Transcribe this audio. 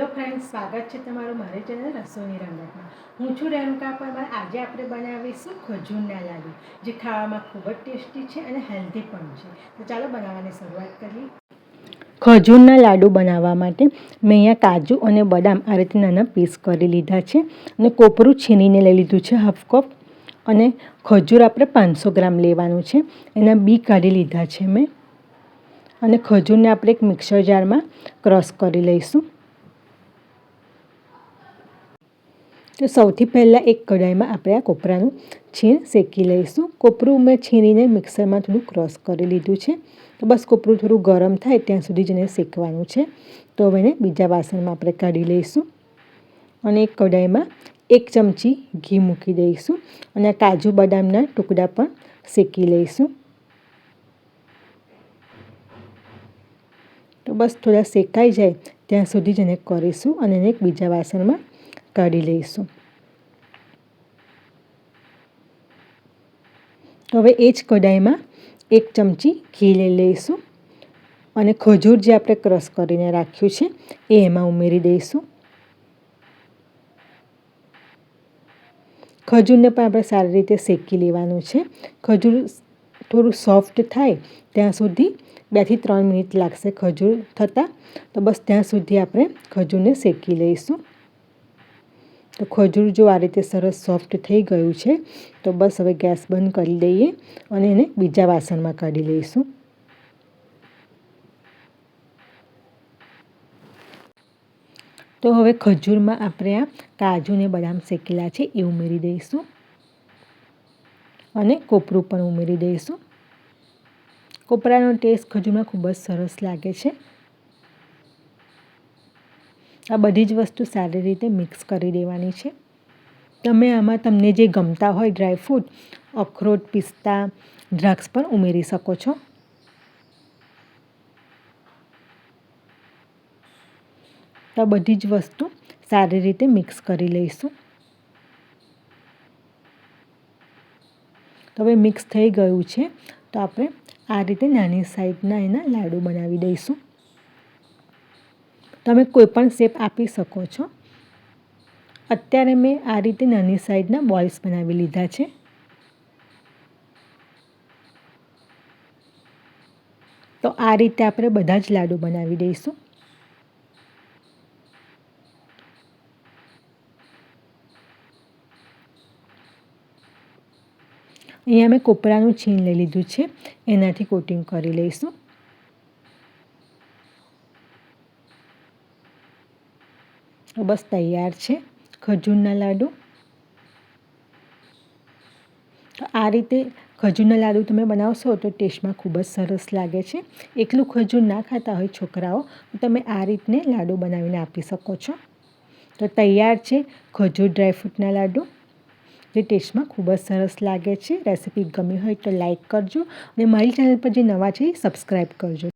Hello friends, સ્વાગત છે તમારું મારી ચેનલ રસોઈની રંગતમાં। હું છું રેણુકા પરમાર। આજે આપણે બનાવીશું ખજૂરના લાડુ, જે ખાવામાં ખૂબ જ ટેસ્ટી છે અને હેલ્ધી પણ છે। તો ચાલો બનાવવાની શરૂઆત કરીએ। ખજૂરના લાડુ બનાવવા માટે મેં અહીંયા કાજુ અને બદામ આ રીતે નાના પીસ કરી લીધા છે અને કોપરું છીણીને લઈ લીધું છે હાફ કપ, અને ખજૂર આપણે 500 ગ્રામ લેવાનું છે। એના બી કાઢી લીધા છે મેં, અને ખજૂરને આપણે એક મિક્સર જારમાં ક્રશ કરી લઈશું। તો સૌથી પહેલાં એક કઢાઈમાં આપણે આ કોપરાનું છીણ શેકી લઈશું। કોપરું મેં છીણીને મિક્સરમાં થોડું ક્રશ કરી લીધું છે। તો બસ કોપરું થોડું ગરમ થાય ત્યાં સુધી જ એને શેકવાનું છે। તો હવે એને બીજા વાસણમાં આપણે કાઢી લઈશું, અને એક કઢાઈમાં 1 ચમચી ઘી મૂકી દઈશું, અને કાજુ બદામના ટુકડા પણ શેકી લઈશું। તો બસ થોડા શેકાઈ જાય ત્યાં સુધી જ એને કરીશું, અને એને એક બીજા વાસણમાં કાઢી લઈશું। તો હવે એ જ કઢાઈમાં 1 ચમચી ઘી લઈ લઈશું, અને ખજૂર જે આપણે ક્રશ કરીને રાખ્યું છે એ એમાં ઉમેરી દઈશું। ખજૂરને પણ આપણે સારી રીતે શેકી લેવાનું છે। ખજૂર થોડું સોફ્ટ થાય ત્યાં સુધી 2 થી 3 મિનિટ લાગશે ખજૂર થતાં। તો બસ ત્યાં સુધી આપણે ખજૂરને શેકી લઈશું। તો ખજૂર જો આ રીતે સરસ સોફ્ટ થઈ ગયું છે તો બસ હવે ગેસ બંધ કરી દઈએ અને એને બીજા વાસણમાં કાઢી લઈશું। તો હવે ખજૂરમાં આપણે આ કાજુ અને બદામ શેકેલા છે એ ઉમેરી દઈશું, અને કોપરું પણ ઉમેરી દઈશું। કોપરાનો ટેસ્ટ ખજૂરમાં ખૂબ જ સરસ લાગે છે। આ બધી જ વસ્તુ સારી રીતે મિક્સ કરી દેવાની છે। તમે આમાં તમને જે ગમતા હોય ડ્રાયફ્રૂટ, અખરોટ, પિસ્તા, દ્રાક્ષ પણ ઉમેરી શકો છો। તો બધી જ વસ્તુ સારી રીતે મિક્સ કરી લઈશું। તો હવે મિક્સ થઈ ગયું છે, તો આપણે આ રીતે નાની સાઈઝના એના લાડુ બનાવી દઈશું। તમે કોઈ પણ શેપ આપી શકો છો। અત્યારે મેં આ રીતે નાની સાઈઝના બોલ્સ બનાવી લીધા છે। તો આ રીતે આપણે બધા જ લાડુ બનાવી દઈશું। અહીંયા મેં કોપરાનું છીણ લઈ લીધું છે, એનાથી કોટિંગ કરી લઈશું। તો બસ તૈયાર છે ખજૂરના લાડુ। તો આ રીતે ખજૂરના લાડુ તમે બનાવશો તો ટેસ્ટમાં ખૂબ જ સરસ લાગે છે। એકલું ખજૂર ના ખાતા હોય છોકરાઓ તો તમે આ રીતને લાડુ બનાવીને આપી શકો છો। તો તૈયાર છે ખજૂર ડ્રાયફ્રૂટના લાડુ, જે ટેસ્ટમાં ખૂબ જ સરસ લાગે છે। રેસીપી ગમી હોય તો લાઈક કરજો, અને મારી ચેનલ પર જે નવા છે એ સબસ્ક્રાઈબ કરજો।